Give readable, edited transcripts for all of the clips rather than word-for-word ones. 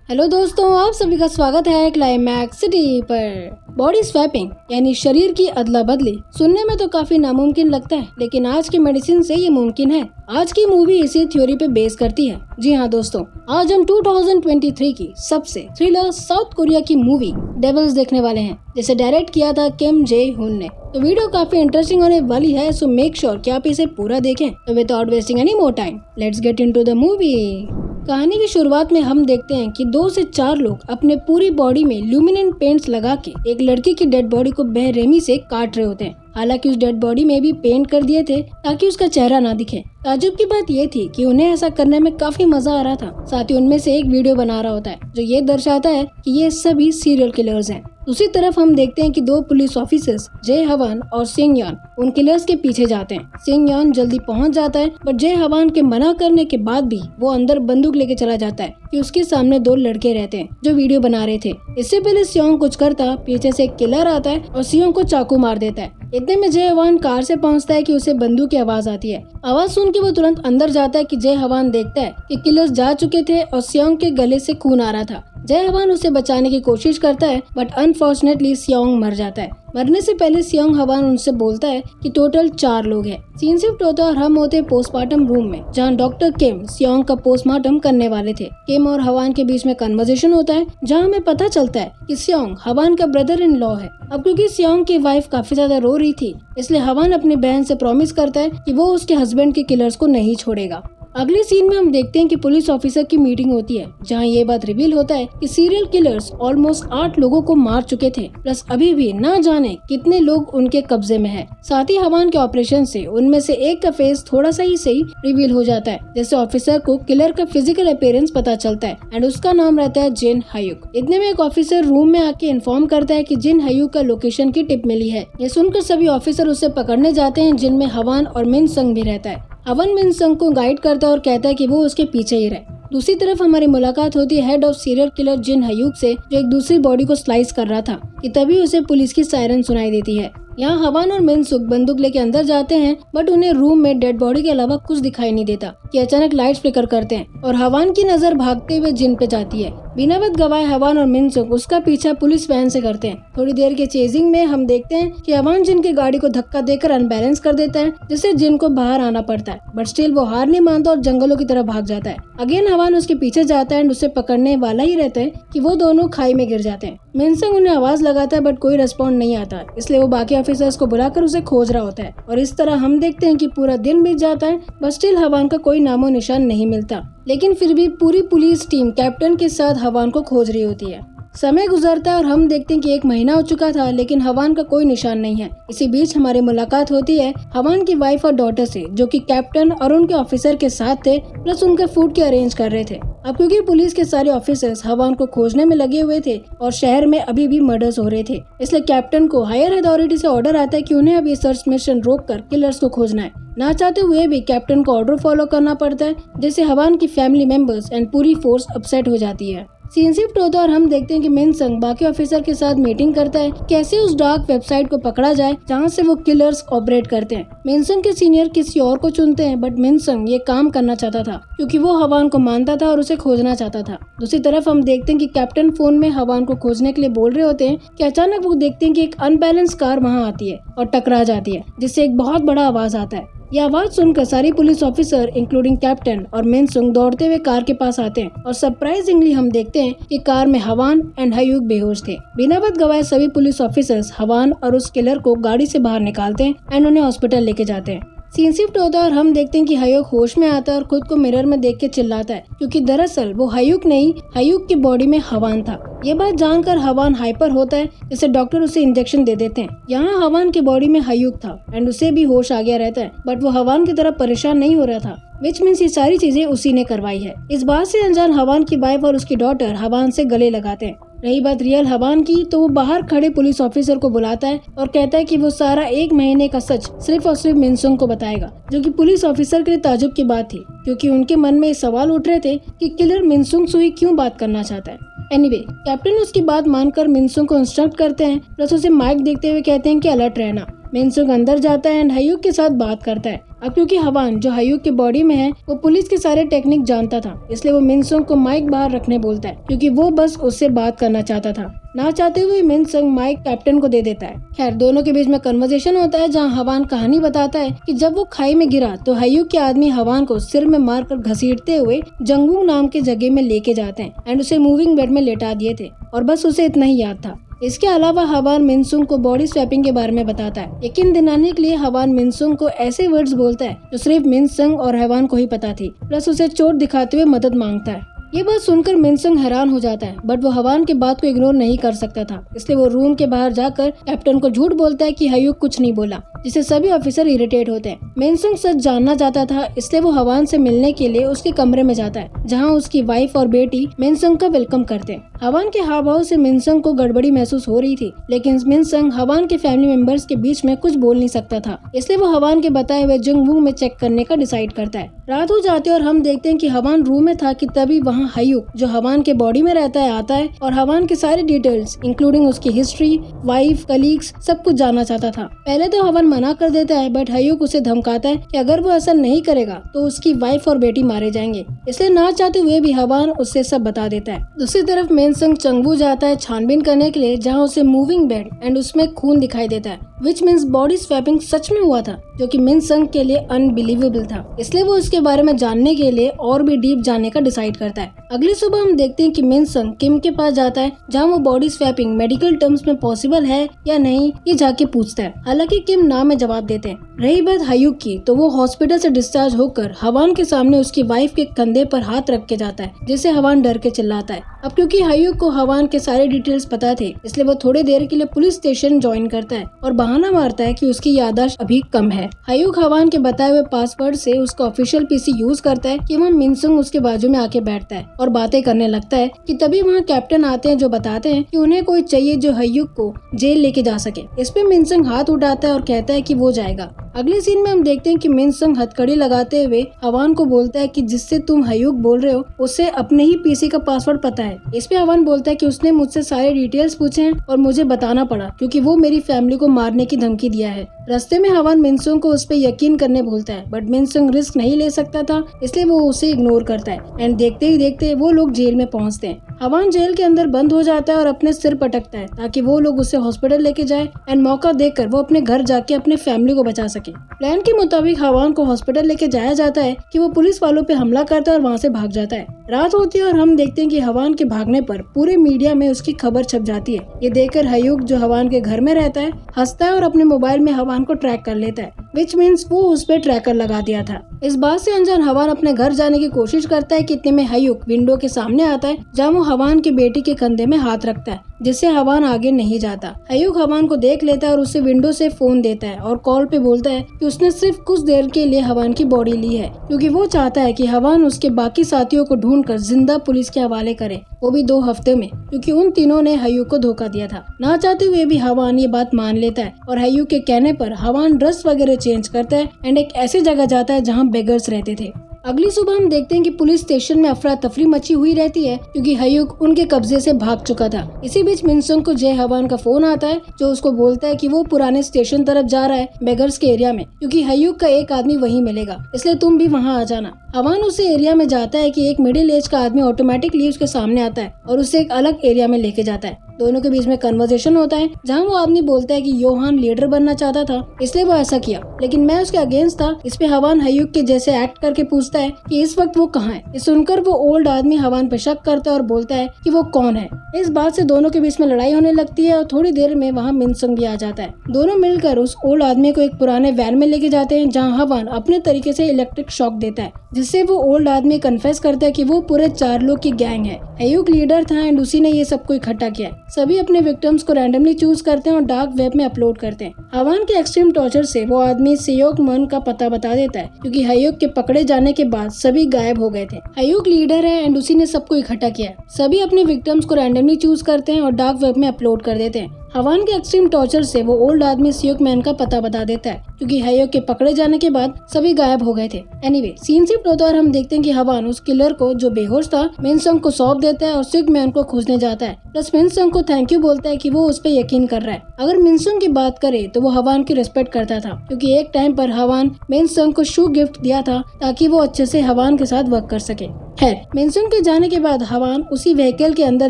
Hello दोस्तों, आप सभी का स्वागत है क्लाइमैक्स सिटी पर। बॉडी स्वैपिंग यानी शरीर की अदला बदली सुनने में तो काफी नामुमकिन लगता है, लेकिन आज की मेडिसिन से ये मुमकिन है। आज की मूवी इसी थ्योरी पे बेस करती है। जी हाँ दोस्तों, आज हम 2023 की सबसे थ्रिलर साउथ कोरिया की मूवी डेविल्स देखने वाले हैं, जिसे डायरेक्ट किया था किम जे हुन ने। तो वीडियो काफी इंटरेस्टिंग होने वाली है, सो मेक श्योर कि आप इसे पूरा देखें। तो without wasting any more time, let's get into the movie. कहानी की शुरुआत में हम देखते हैं कि 2 से 4 लोग अपने पूरी बॉडी में ल्यूमिनेंट पेंट्स लगा के एक लड़की की डेड बॉडी को बेरहमी से काट रहे होते हैं। हालांकि उस डेड बॉडी में भी पेंट कर दिए थे ताकि उसका चेहरा ना दिखे। ताज्जुब की बात ये थी कि उन्हें ऐसा करने में काफी मजा आ रहा था। साथ ही उनमें से एक वीडियो बना रहा होता है जो ये दर्शाता है कि ये सभी सीरियल किलर्स हैं। दूसरी तरफ हम देखते हैं कि 2 पुलिस ऑफिसर्स जे हवान और सिंग यॉन उन किलर्स के पीछे जाते हैं। सिंग यॉन जल्दी पहुंच जाता है, बट जे हवान के मना करने के बाद भी वो अंदर बंदूक लेके चला जाता है कि उसके सामने 2 लड़के रहते हैं जो वीडियो बना रहे थे। इससे पहले सियोंग कुछ करता, पीछे से एक किलर आता है और सियोंग को चाकू मार देता है। इतने में जय हवान कार से पहुंचता है कि उसे बंदूक की आवाज आती है। आवाज सुन के वो तुरंत अंदर जाता है कि जय हवान देखता है कि किलर्स जा चुके थे और सियोंग के गले से खून आ रहा था। जय हवान उसे बचाने की कोशिश करता है, बट अनफॉर्चुनेटली सियोंग मर जाता है। मरने से पहले सियोंग हवान उनसे बोलता है कि टोटल 4 लोग हैं। सीन शिफ्ट होता है और हम होते पोस्टमार्टम रूम में, जहां डॉक्टर किम सियोंग का पोस्टमार्टम करने वाले थे। किम और हवान के बीच में कन्वर्सेशन होता है, जहां हमें पता चलता है कि सियोंग हवान का ब्रदर इन लॉ है। अब क्योंकि सियोंग की वाइफ काफी ज्यादा रो रही थी, इसलिए हवान अपनी बहन से प्रॉमिस करता है कि वो उसके हस्बैंड के किलर्स को नहीं छोड़ेगा। अगले सीन में हम देखते हैं कि पुलिस ऑफिसर की मीटिंग होती है, जहां ये बात रिवील होता है कि सीरियल किलर्स ऑलमोस्ट 8 लोगों को मार चुके थे, प्लस अभी भी ना जाने कितने लोग उनके कब्जे में हैं। साथ ही हवान के ऑपरेशन से उनमें से एक का फेस थोड़ा सा ही सही रिवील हो जाता है, जैसे ऑफिसर को किलर का फिजिकल अपीयरेंस पता चलता है एंड उसका नाम रहता है जिन हयुक। इतने में एक ऑफिसर रूम में आके इन्फॉर्म करता है कि जिन हयुक का लोकेशन की टिप मिली है। ये सुनकर सभी ऑफिसर उसे पकड़ने जाते हैं, जिनमें हवान और मिन संग भी रहता है। हवन मिन संग को गाइड करता है और कहता है कि वो उसके पीछे ही रहे। दूसरी तरफ हमारी मुलाकात होती है हेड ऑफ सीरियल किलर जिन हयूक से, जो एक दूसरी बॉडी को स्लाइस कर रहा था कि तभी उसे पुलिस की सायरन सुनाई देती है। यहाँ हवान और मिनसुक बंदूक लेके अंदर जाते हैं, बट उन्हें रूम में डेड बॉडी के अलावा कुछ दिखाई नहीं देता कि अचानक लाइट्स फ्लिकर करते हैं और हवान की नजर भागते हुए जिन पे जाती है। बिना वक्त गवाए हवान और मिनसुक उसका पीछा पुलिस वैन से करते हैं। थोड़ी देर के चेजिंग में हम देखते हैं कि हवान जिन की गाड़ी को धक्का देकर अनबैलेंस कर देता है, जिससे जिन को बाहर आना पड़ता है, बट स्टिल वो हार नहीं मानता और जंगलों की तरफ भाग जाता है। अगेन हवान उसके पीछे जाता है एंड उसे पकड़ने वाला ही रहता है कि वो दोनों खाई में गिर जाते हैं। मिनसंग उन्हें आवाज लगाता है, बट कोई रिस्पॉन्ड नहीं आता, इसलिए वो बाकी ऑफिसर्स को बुलाकर उसे खोज रहा होता है। और इस तरह हम देखते हैं कि पूरा दिन बीत जाता है, बट स्टिल हवान का कोई नामो निशान नहीं मिलता। लेकिन फिर भी पूरी पुलिस टीम कैप्टन के साथ हवान को खोज रही होती है। समय गुजरता है और हम देखते हैं कि 1 महीना हो चुका था, लेकिन हवान का कोई निशान नहीं है। इसी बीच हमारी मुलाकात होती है हवान की वाइफ और डॉटर से, जो कि कैप्टन और उनके ऑफिसर के साथ थे, प्लस उनके फूड के अरेंज कर रहे थे। अब क्योंकि पुलिस के सारे ऑफिसर्स हवान को खोजने में लगे हुए थे और शहर में अभी भी मर्डर्स हो रहे थे, इसलिए कैप्टन को हायर अथॉरिटी से ऑर्डर आता है कि उन्हें अब ये सर्च मिशन रोककर किलर्स को खोजना है। ना चाहते हुए भी कैप्टन को ऑर्डर फॉलो करना पड़ता है, जिससे हवान की फैमिली मेंबर्स एंड पूरी फोर्स अपसेट हो जाती है। सीन शिफ्ट होता है और हम देखते हैं कि मिनसंग बाकी ऑफिसर के साथ मीटिंग करता है कैसे उस डार्क वेबसाइट को पकड़ा जाए जहां से वो किलर्स ऑपरेट करते हैं। मिनसंग के सीनियर किसी और को चुनते हैं, बट मिनसंग ये काम करना चाहता था क्योंकि वो हवान को मानता था और उसे खोजना चाहता था। दूसरी तरफ हम देखते हैं कि कैप्टन फोन में हवान को खोजने के लिए बोल रहे होते हैं कि अचानक वो देखते हैं कि एक अनबैलेंस कार वहाँ आती है और टकरा जाती है, जिससे एक बहुत बड़ा आवाज आता है। यह आवाज सुनकर सारी पुलिस ऑफिसर इंक्लूडिंग कैप्टन और मिनसुंग दौड़ते हुए कार के पास आते हैं और सरप्राइजिंगली हम देखते हैं कि कार में हवान एंड हयूक बेहोश थे। बिना वक्त गवाए सभी पुलिस ऑफिसर्स हवान और उस किलर को गाड़ी से बाहर निकालते हैं एंड उन्हें हॉस्पिटल लेके जाते हैं। सीन शिफ्ट होता है और हम देखते हैं कि हयूक होश में आता है और खुद को मिरर में देख के चिल्लाता है, क्योंकि दरअसल वो हयूक नहीं, हयूक की बॉडी में हवान था। ये बात जानकर हवान हाइपर होता है, जिससे डॉक्टर उसे इंजेक्शन दे देते हैं। यहाँ हवान की बॉडी में हयूक था एंड उसे भी होश आ गया रहता है, बट वो हवान की तरह परेशान नहीं हो रहा था, विच मीन्स ये सारी चीजें उसी ने करवाई है। इस बात से अनजान हवान की वाइफ और उसकी डॉटर हवान से गले लगाते हैं। रही बात रियल हवान की, तो वो बाहर खड़े पुलिस ऑफिसर को बुलाता है और कहता है कि वो सारा 1 महीने का सच सिर्फ और सिर्फ मिनसुंग को बताएगा, जो कि पुलिस ऑफिसर के लिए ताजुब की बात थी, क्योंकि उनके मन में सवाल उठ रहे थे कि किलर मिनसुंग से क्यों बात करना चाहता है। एनीवे, कैप्टन उसकी बात मानकर मिनसुंग को इंस्ट्रक्ट करते हैं, प्लस उसे माइक देखते हुए कहते हैं कि अलर्ट रहना। मिनसुंग अंदर जाता है एंड हयूक के साथ बात करता है। अब क्योंकि हवान जो हयूक के बॉडी में है वो पुलिस के सारे टेक्निक जानता था, इसलिए वो मिनसंग को माइक बाहर रखने बोलता है क्योंकि वो बस उससे बात करना चाहता था। ना चाहते हुए मिनसंग माइक कैप्टन को दे देता है। खैर दोनों के बीच में कन्वर्सेशन होता है जहाँ हवान कहानी बताता है कि जब वो खाई में गिरा तो हयूक के आदमी हवान को सिर में मारकर घसीटते हुए जंगवू नाम के जगह में लेके जाते हैं एंड उसे मूविंग बेड में लेटा दिए थे और बस उसे इतना ही याद था। इसके अलावा हवान मिनसुंग को बॉडी स्वैपिंग के बारे में बताता है। यकीन दिलाने के लिए हवान मिनसुंग को ऐसे वर्ड्स बोलता है जो सिर्फ मिनसंग और हवान को ही पता थी, प्लस उसे चोट दिखाते हुए मदद मांगता है। ये बात सुनकर मिनसंग हैरान हो जाता है, बट वो हवान के बात को इग्नोर नहीं कर सकता था, इसलिए वो रूम के बाहर जाकर कैप्टन को झूठ बोलता है कि हयूक कुछ नहीं बोला, जिससे सभी ऑफिसर इरिटेट होते हैं। मिनसंग सच जानना चाहता था, इसलिए वो हवान से मिलने के लिए उसके कमरे में जाता है, जहाँ उसकी वाइफ और बेटी मिनसंग का वेलकम करते हैं। हवान के हाव भाव से मिनसंग को गड़बड़ी महसूस हो रही थी, लेकिन मिनसंग हवान के फैमिली मेंबर्स के बीच में कुछ बोल नहीं सकता था, इसलिए वो हवान के बताए हुए जंगवू में चेक करने का डिसाइड करता है। रात हो जाती है और हम देखते हैं कि हवान रूम में था कि तभी वहाँ हयूक जो हवान के बॉडी में रहता है आता है और हवान के सारे डिटेल्स इंक्लूडिंग उसकी हिस्ट्री, वाइफ, कलीग्स सब कुछ जानना चाहता था। पहले तो हवान मना कर देता है, बट हयूक उसे धमकाता है कि अगर वो ऐसा नहीं करेगा तो उसकी वाइफ और बेटी मारे जाएंगे, इसलिए ना चाहते हुए भी हवान उससे सब बता देता है। दूसरी तरफ मिनसंग चंगवू जाता है छानबीन करने के लिए, जहाँ उसे मूविंग बेड एंड उसमें खून दिखाई देता है, विच मीन्स बॉडी स्वैपिंग सच में हुआ था, जो कि मिनसंग के लिए अनबिलीवेबल था। इसलिए वो उसके बारे में जानने के लिए और भी डीप जाने का डिसाइड करता है। अगली सुबह हम देखते हैं कि मिनसंग किम के पास जाता है, जहाँ वो बॉडी स्वैपिंग मेडिकल टर्म्स में पॉसिबल है या नहीं ये जाके पूछता है। हालांकि किम ना में जवाब देते हैं। रही बात हयूक की, तो वो हॉस्पिटल से डिस्चार्ज होकर हवान के सामने उसकी वाइफ के कंधे पर हाथ रख के जाता है, जिससे हवान डर के चिल्लाता है। अब क्योंकि हयूक को हवान के सारे डिटेल्स पता थे, इसलिए वो थोड़ी देर के लिए पुलिस स्टेशन ज्वाइन करता है और बहाना मारता है कि उसकी याददाश्त अभी कम है। हयूक हवान के बताए हुए पासवर्ड से उसका ऑफिशियल पीसी यूज करता है कि वहाँ मिनसंग उसके बाजू में आके बैठता है और बातें करने लगता है कि तभी वहाँ कैप्टन आते हैं, जो बताते हैं कि उन्हें कोई चाहिए जो हयूक को जेल लेके जा सके। इस पे मिनसंग हाथ उठाता है और कहता है कि वो जाएगा। अगले सीन में हम देखते हैं कि मिनसंग हथकड़ी लगाते हुए हवान को बोलता है कि जिससे तुम हयूक बोल रहे हो उसे अपने ही पीसी का पासवर्ड पता है। इस पे हवान बोलता है कि उसने मुझसे सारे डिटेल्स पूछे हैं और मुझे बताना पड़ा क्योंकि वो मेरी फैमिली को मारने की धमकी दिया है। रास्ते में हवान मिनसंग को उस पे यकीन करने बोलता है, बट मिनसंग रिस्क नहीं ले सकता था, इसलिए वो उसे इग्नोर करता है एंड देखते ही देखते वो लोग जेल में पहुंचते हैं। हवान जेल के अंदर बंद हो जाता है और अपने सिर पटकता है ताकि वो लोग उसे हॉस्पिटल लेके जाए एंड मौका देखकर वो अपने घर जाके अपने फैमिली को बचा सके। प्लान के मुताबिक हवान को हॉस्पिटल लेके जाया जाता है कि वो पुलिस वालों पे हमला करता है और वहाँ से भाग जाता है। रात होती है और हम देखते हैं कि हवान के भागने पर पूरे मीडिया में उसकी खबर छप जाती है। ये देखकर हयूक जो हवान के घर में रहता है हंसता है और अपने मोबाइल में हवान को ट्रैक कर लेता है, विच मीन्स वो उस पे ट्रैकर लगा दिया था। इस बात से अनजान हवान अपने घर जाने की कोशिश करता है कि इतने में हयूक विंडो के सामने आता है, जहाँ वो हवान की बेटी के कंधे में हाथ रखता है, जिससे हवान आगे नहीं जाता। हयूक हवान को देख लेता है और उसे विंडो से फोन देता है और कॉल पे बोलता है कि उसने सिर्फ कुछ देर के लिए हवान की बॉडी ली है, क्योंकि वो चाहता है कि हवान उसके बाकी साथियों को ढूंढकर जिंदा पुलिस के हवाले करे, वो भी 2 हफ्ते में, क्योंकि उन तीनों ने हयूक को धोखा दिया था। ना चाहते हुए भी हवान ये बात मान लेता है और हयूक के कहने पर हवान ड्रेस वगैरह चेंज करता है एंड एक ऐसी जगह जाता है जहाँ बेगर्स रहते थे। अगली सुबह हम देखते हैं कि पुलिस स्टेशन में अफरा तफरी मची हुई रहती है क्योंकि हयूक उनके कब्जे से भाग चुका था। इसी बीच मिनसंग को जय हवान का फोन आता है, जो उसको बोलता है कि वो पुराने स्टेशन तरफ जा रहा है बेगर्स के एरिया में, क्योंकि हयूक का एक आदमी वहीं मिलेगा, इसलिए तुम भी वहाँ आ जाना। हवान उसे एरिया में जाता है कि एक मिडिल एज का आदमी ऑटोमेटिकली उसके सामने आता है और उसे एक अलग एरिया में लेके जाता है। दोनों के बीच में कन्वर्सेशन होता है, जहाँ वो आदमी बोलता है कि योहान लीडर बनना चाहता था इसलिए वो ऐसा किया, लेकिन मैं उसके अगेंस्ट था। इस पे हवान हयूक के जैसे एक्ट करके पूछता है कि इस वक्त वो कहाँ है। ये सुनकर वो ओल्ड आदमी हवान पे शक करता है और बोलता है कि वो कौन है। इस बात से दोनों के बीच में लड़ाई होने लगती है और थोड़ी देर में वहाँ मिनसंग भी आ जाता है। दोनों मिलकर उस ओल्ड आदमी को एक पुराने वैन में लेके जाते हैं, जहाँ हवान अपने तरीके से इलेक्ट्रिक शॉक देता है, जिससे वो ओल्ड आदमी कन्फेस करता है कि वो पूरे 4 लोग की गैंग है। हयूक लीडर था एंड उसी ने ये सबको इकट्ठा किया है। सभी अपने विक्टिम्स को रैंडमली चूज करते हैं और डार्क वेब में अपलोड करते हैं। हवान के एक्सट्रीम टॉर्चर से वो आदमी सेयोक मन का पता बता देता है, क्योंकि हयूक के पकड़े जाने के बाद सभी गायब हो गए थे। हयूक लीडर है एंड उसी ने सबको इकट्ठा किया है। सभी अपने विक्टिम्स को रैंडमली चूज करते हैं और डार्क वेब में अपलोड कर देते हैं। हवान के एक्सट्रीम टॉर्चर से वो ओल्ड आदमी सेयोक मैन का पता बता देता है, क्योंकि हयूक के पकड़े जाने के बाद सभी गायब हो गए थे। एनीवे, सीन शिफ्ट होता है और हम देखते हैं कि हवान उस किलर को जो बेहोश था मिनसंग को सौंप देता है और सेयोक मैन को खोजने जाता है। प्लस मिनसंग को थैंक यू बोलता है कि वो उस पर यकीन कर रहा है। अगर मिनसंग की बात करे तो वो हवान की रिस्पेक्ट करता था, क्योंकि एक टाइम पर हवान मिनसंग को शू गिफ्ट दिया था ताकि वो अच्छे से हवान के साथ वर्क कर सके। खैर, मिनसंग के जाने के बाद हवान उसी व्हीकल के अंदर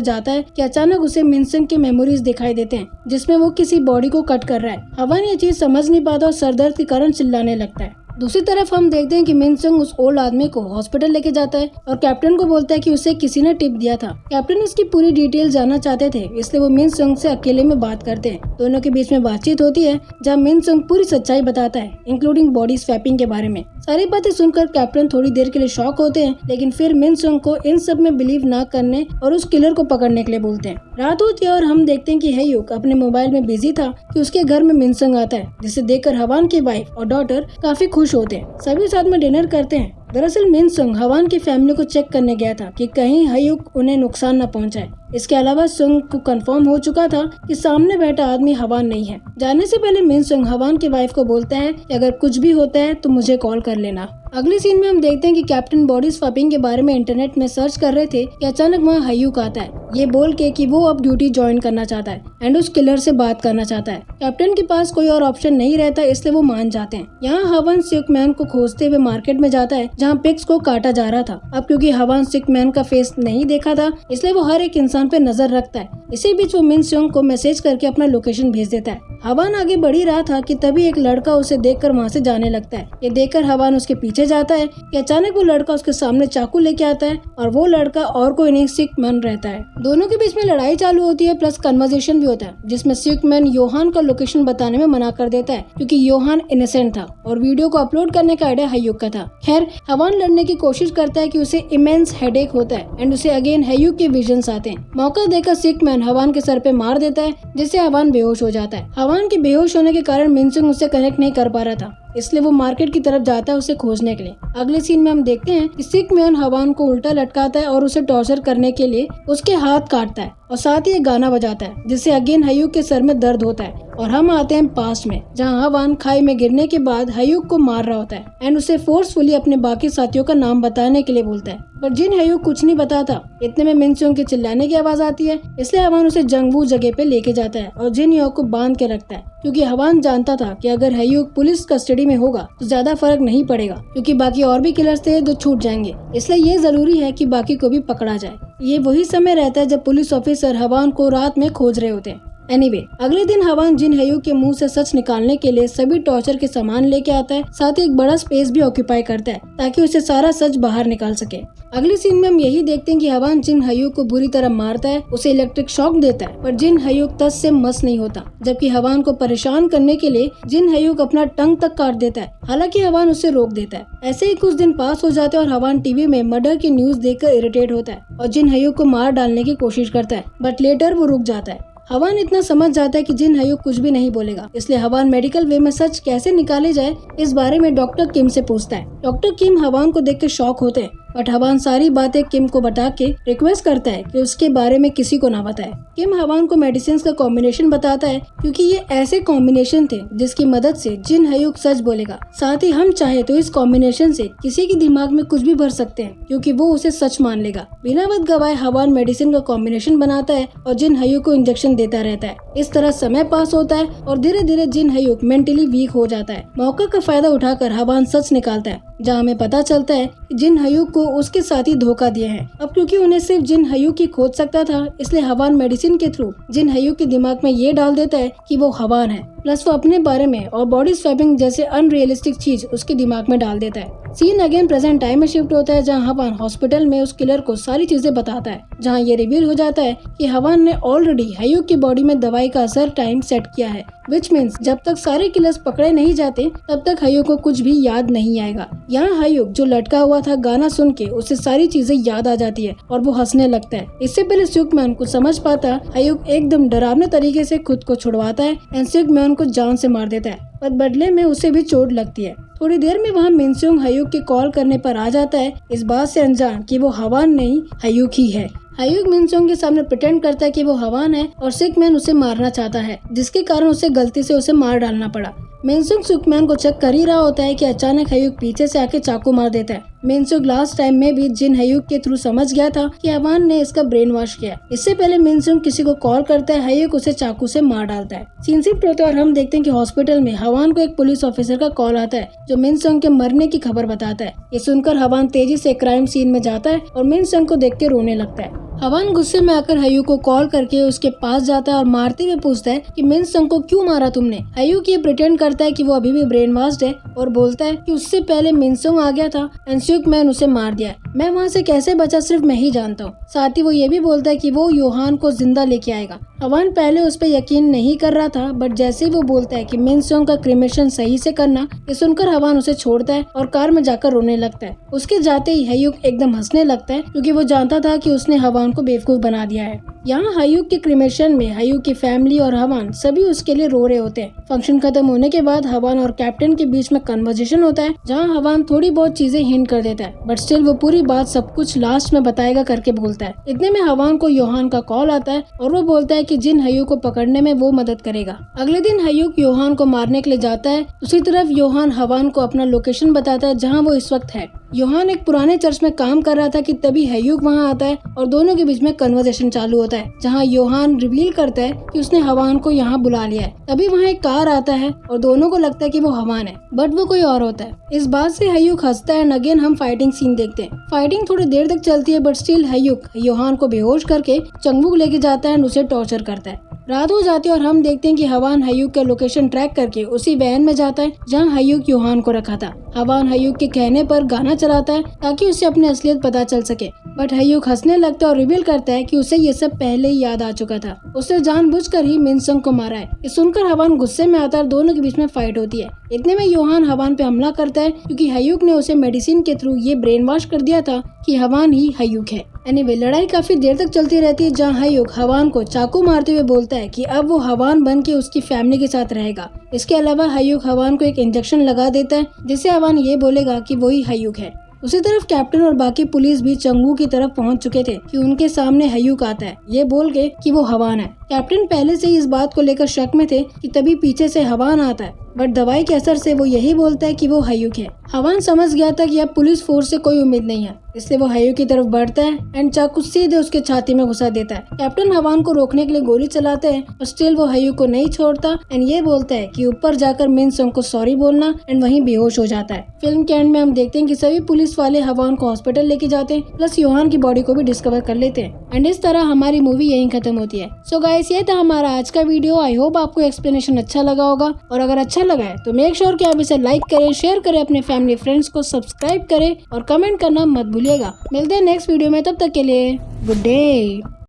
जाता है कि अचानक उसे मिनसंग के मेमोरीज दिखाई देते हैं जिसमें वो किसी बॉडी को कट कर रहा है। हवान ये चीज समझ नहीं पाता और सरदर्द के कारण चिल्लाने लगता है। दूसरी तरफ हम देखते हैं कि मिनसंग उस ओल्ड आदमी को हॉस्पिटल लेके जाता है और कैप्टन को बोलता है कि उसे किसी ने टिप दिया था। कैप्टन इसकी पूरी डिटेल जानना चाहते थे, इसलिए वो मिनसंग से अकेले में बात करते हैं। दोनों के बीच में बातचीत होती है जहाँ मिनसंग पूरी सच्चाई बताता है, इंक्लूडिंग बॉडी स्वैपिंग के बारे में। सारी बातें सुनकर कैप्टन थोड़ी देर के लिए शॉक होते हैं, लेकिन फिर मिनसंग को इन सब में बिलीव ना करने और उस किलर को पकड़ने के लिए बोलते हैं। रात होती है और हम देखते हैं कि हेयुक अपने मोबाइल में बिजी था कि उसके घर में मिनसंग आता है, जिसे देखकर हवान की वाइफ और डॉटर काफी खुश होते हैं। सभी साथ में डिनर करते हैं। दरअसल मिनसंग हवान की फैमिली को चेक करने गया था कि कहीं हेयुक उन्हें नुकसान न पहुंचाए। इसके अलावा संग को कंफर्म हो चुका था कि सामने बैठा आदमी हवान नहीं है। जाने से पहले मिनसंग हवान की वाइफ को बोलता है कि अगर कुछ भी होता है तो मुझे कॉल कर लेना। अगले सीन में हम देखते हैं कि कैप्टन बॉडी स्वैपिंग के बारे में इंटरनेट में सर्च कर रहे थे कि अचानक वहाँ हेयुक आता है, ये बोल के कि वो अब ड्यूटी ज्वाइन करना चाहता है एंड उस किलर से बात करना चाहता है। कैप्टन के पास कोई और ऑप्शन नहीं रहता, इसलिए वो मान जाते हैं। यहाँ हवान सिक मैन को खोजते हुए मार्केट में जाता है जहाँ पिग्स को काटा जा रहा था। अब क्योंकि हवान सिक मैन का फेस नहीं देखा था, इसलिए वो हर एक इंसान पे नजर रखता है। इसी बीच वो मिनसंग को मैसेज करके अपना लोकेशन भेज देता है। हवान आगे बढ़ ही रहा था कि तभी एक लड़का उसे देखकर वहाँ से जाने लगता है। ये देखकर हवान उसके पीछे जाता है कि अचानक वो लड़का उसके सामने चाकू लेके आता है और वो लड़का और कोई नहीं सिक मैन रहता है। दोनों के बीच में लड़ाई चालू होती है, प्लस कन्वर्सेशन भी होता है जिसमें सिक मैन योहान का लोकेशन बताने में मना कर देता है क्योंकि योहान इनोसेंट था और वीडियो को अपलोड करने का आइडिया हेयुक का था। खैर, हवान लड़ने की कोशिश करता है कि उसे इमेंस हेडेक होता है एंड उसे अगेन हेयुक के विजन्स आते हैं। मौका देकर सिक मैन हवान के सर पे मार देता है जिससे हवान बेहोश हो जाता है। हवान के बेहोश होने के कारण मिनसंग उससे कनेक्ट नहीं कर पा रहा था, इसलिए वो मार्केट की तरफ जाता है उसे खोजने के लिए। अगले सीन में हम देखते हैं कि सिक मैन हवान को उल्टा लटकाता है और उसे टॉर्चर करने के लिए उसके हाथ काटता है और साथ ही एक गाना बजाता है जिससे अगेन हेयुक के सर में दर्द होता है। और हम आते हैं पास्ट में जहां हवान खाई में गिरने के बाद हेयुक को मार रहा होता है एंड उसे फोर्सफुली अपने बाकी साथियों का नाम बताने के लिए बोलता है, पर जिन हेयुक कुछ नहीं बताता। इतने में मिनसंग के चिल्लाने की आवाज आती है, इसलिए हवान उसे जंगबू जगह पे लेके जाता है और जिन हेयुक को बांध के रखता है, क्योंकि हवान जानता था कि अगर हेयुक पुलिस कस्टडी में होगा तो ज्यादा फर्क नहीं पड़ेगा क्योंकि बाकी और भी किलर्स थे जो छूट जाएंगे, इसलिए ये जरूरी है कि बाकी को भी पकड़ा जाए। ये वही समय रहता है जब पुलिस ऑफिसर हवान को रात में खोज रहे होते हैं। एनीवे, अगले दिन हवान जिन हेयुक के मुंह से सच निकालने के लिए सभी टॉर्चर के सामान लेके आता है, साथ ही एक बड़ा स्पेस भी ऑक्यूपाई करता है ताकि उसे सारा सच बाहर निकाल सके। अगले सीन में हम यही देखते हैं कि हवान जिन हेयुक को बुरी तरह मारता है, उसे इलेक्ट्रिक शॉक देता है, पर जिन हेयुक तस से मस नहीं होता, जबकि हवान को परेशान करने के लिए जिन हेयुक अपना टंग तक काट देता है। हालांकि हवान उसे रोक देता है। ऐसे ही कुछ दिन पास हो जाते हैं और हवान टीवी में मर्डर की न्यूज देखकर इरिटेट होता है और जिन हेयुक को मार डालने की कोशिश करता है, बट लेटर वो रुक जाता है। हवान इतना समझ जाता है कि जिन हेयुक कुछ भी नहीं बोलेगा, इसलिए हवान मेडिकल वे में सच कैसे निकाले जाए इस बारे में डॉक्टर किम से पूछता है। डॉक्टर किम हवान को देख के शॉक होते हैं, बट हवान सारी बातें किम को बता के रिक्वेस्ट करता है कि उसके बारे में किसी को ना बताए। किम हवान को मेडिसिन का कॉम्बिनेशन बताता है क्योंकि ये ऐसे कॉम्बिनेशन थे जिसकी मदद से जिन हेयुक सच बोलेगा। साथ ही हम चाहे तो इस कॉम्बिनेशन से किसी के दिमाग में कुछ भी भर सकते हैं क्योंकि वो उसे सच मान लेगा। बिना वक्त गवाए हवान मेडिसिन का कॉम्बिनेशन बनाता है और जिन हेयुक को इंजेक्शन देता रहता है। इस तरह समय पास होता है और धीरे धीरे जिन हेयुक मेंटली वीक हो जाता है। मौका का फायदा उठाकर हवान सच निकालता है, जहाँ हमें पता चलता है कि जिन हेयुक को उसके साथी धोखा दिए हैं। अब क्योंकि उन्हें सिर्फ जिन हेयुक ही खोज सकता था, इसलिए हवान मेडिसिन के थ्रू जिन हेयुक के दिमाग में ये डाल देता है कि वो हवान है, प्लस वो अपने बारे में और बॉडी स्वैपिंग जैसे अनरियलिस्टिक चीज उसके दिमाग में डाल देता है। सीन अगेन प्रेजेंट टाइम में शिफ्ट होता है जहाँ हवान हॉस्पिटल में उस किलर को सारी चीजें बताता है, जहाँ ये रिवील हो जाता है कि हवान ने ऑलरेडी हेयुक की बॉडी में दवाई का असर टाइम सेट किया है, विच मीन्स जब तक सारे किलर्स पकड़े नहीं जाते तब तक हेयुक को कुछ भी याद नहीं आएगा। यहाँ हेयुक जो लटका हुआ था गाना सुन के उसे सारी चीजें याद आ जाती है और वो हंसने लगता है। इससे पहले सिकमैन कुछ समझ पाता, हेयुक एकदम डरावने तरीके से खुद को छुड़वाता है एंड सिकमैन को जान से मार देता है, पर बदले में उसे भी चोट लगती है। थोड़ी देर में वहाँ मिनसंग हेयुक के कॉल करने पर आ जाता है, इस बात से अनजान कि वो हवान नहीं हेयुक ही है। हेयुक मिनसंग के सामने प्रिटेंड करता है कि वो हवान है और सिकमैन उसे मारना चाहता है, जिसके कारण उसे गलती से उसे मार डालना पड़ा। मिनसंग सिकमैन को चेक कर ही रहा होता है कि अचानक हेयुक पीछे से आके चाकू मार देता है मिनसुक लास्ट टाइम में भी जिन हयूक के थ्रू समझ गया था कि हवान ने इसका ब्रेन वॉश किया। इससे पहले मिनसुक किसी को कॉल करता है, हयूक उसे चाकू से मार डालता है। सीन शिफ्ट होता है और हम देखते हैं कि हॉस्पिटल में हवान को एक पुलिस ऑफिसर का कॉल आता है जो मिनसुक के मरने की खबर बताता है। ये सुनकर हवान तेजी से क्राइम सीन में जाता है और मिनसुक को देख के रोने लगता है। हवान गुस्से में आकर हयूक को कॉल करके उसके पास जाता है और मारते हुए पूछता है कि मिनसुक को क्यों मारा तुमने। हयूक ये प्रिटेंड करता है कि वो अभी भी ब्रेन वॉश्ड है और बोलता है कि उससे पहले मिनसुक आ गया था एंड स्यूक मैन उसे मार दिया। मैं वहाँ से कैसे बचा सिर्फ मैं ही जानता हूँ। साथ ही वो ये भी बोलता है कि वो योहान को जिंदा लेके आएगा। हवान पहले उस पर यकीन नहीं कर रहा था, बट जैसे ही वो बोलता है कि मिनसुक का क्रिमेशन सही से करना, ये सुनकर हवान उसे छोड़ता है और कार में जाकर रोने लगता है। उसके जाते ही हयूक एकदम हंसने लगता है क्योंकि वो जानता था कि उसने हवान को बेवकूफ बना दिया है। यहाँ हयूक के क्रिमेशन में हयूक की फैमिली और हवान सभी उसके लिए रो रहे होते हैं। फंक्शन खत्म होने के बाद हवान और कैप्टन के बीच में कन्वर्सेशन होता है जहाँ हवान थोड़ी बहुत चीजें हिंट कर देता है, बट स्टिल वो पूरी बात सब कुछ लास्ट में बताएगा करके बोलता है। इतने में हवान को योहान का कॉल आता है और वो बोलता है कि जिन हयूक को पकड़ने में वो मदद करेगा। अगले दिन हयूक योहान को मारने के लिए जाता है। दूसरी तरफ योहान हवान को अपना लोकेशन बताता है जहाँ वो इस वक्त है। योहान एक पुराने चर्च में काम कर रहा था कि तभी हयूक वहाँ आता है और दोनों के बीच में कन्वर्सेशन चालू होता है जहाँ योहान रिवील करता है कि उसने हवान को यहाँ बुला लिया है। तभी वहाँ एक कार आता है और दोनों को लगता है कि वो हवान है, बट वो कोई और होता है। इस बात से हयूक हंसता है एंड अगेन हम फाइटिंग सीन देखते हैं। फाइटिंग थोड़ी देर तक चलती है, बट स्टिल हयूक योहान को बेहोश करके चंगबुक लेके जाता है एंड उसे टॉर्चर करता है। रात हो जाती है और हम देखते हैं कि हवान हयूक का लोकेशन ट्रैक करके उसी वैन में जाता है जहां हयूक योहान को रखा था। हवान हयूक के कहने पर गाना चलाता है ताकि उसे अपनी असलियत पता चल सके, बट हयूक हंसने लगता है और रिवील करता है कि उसे ये सब पहले ही याद आ चुका था। उसने जानबूझकर ही मिनसुक को मारा है। ये सुनकर हवान गुस्से में आता है और दोनों के बीच में फाइट होती है। इतने में योहान हवान पे हमला करता है क्योंकि हयूक ने उसे मेडिसिन के थ्रू ये ब्रेन वॉश कर दिया था कि हवान ही हयूक है। एनीवे, लड़ाई काफी देर तक चलती रहती है जहाँ हयूक हवान को चाकू मारते हुए बोलता है कि अब वो हवान बन के उसकी फैमिली के साथ रहेगा। इसके अलावा हयूक हवान को एक इंजेक्शन लगा देता है जिससे हवान ये बोलेगा कि वही हयूक है। उसी तरफ कैप्टन और बाकी पुलिस भी चंगू की तरफ पहुंच चुके थे कि उनके सामने हयूक आता है ये बोल के कि वो हवान है। कैप्टन पहले से ही इस बात को लेकर शक में थे कि तभी पीछे से हवान आता है, बट दवाई के असर से वो यही बोलता है कि वो हयूक है। हवान समझ गया था कि अब पुलिस फोर्स से कोई उम्मीद नहीं है, इसलिए वो हयूक की तरफ बढ़ता है एंड चाकू सीधे उसके छाती में घुसा देता है। कैप्टन हवान को रोकने के लिए गोली चलाते हैं और स्टिल वो हयूक को नहीं छोड़ता एंड ये बोलता है कि ऊपर जाकर मिनसुक को सॉरी बोलना एंड वहीं बेहोश हो जाता है। फिल्म के एंड में हम देखते हैं कि सभी पुलिस वाले हवान को हॉस्पिटल लेके जाते हैं, प्लस योहान की बॉडी को भी डिस्कवर कर लेते हैं एंड इस तरह हमारी मूवी यहीं खत्म होती है। सो गाइस, ये था हमारा आज का वीडियो। आई होप आपको एक्सप्लेनेशन अच्छा लगा होगा, और अगर अच्छा लगा है तो मेक श्योर कि आप इसे लाइक करें, शेयर करें, अपने फैमिली फ्रेंड्स को सब्सक्राइब करें और कमेंट करना मत भूलिएगा। मिलते हैं नेक्स्ट वीडियो में, तब तक के लिए गुड डे।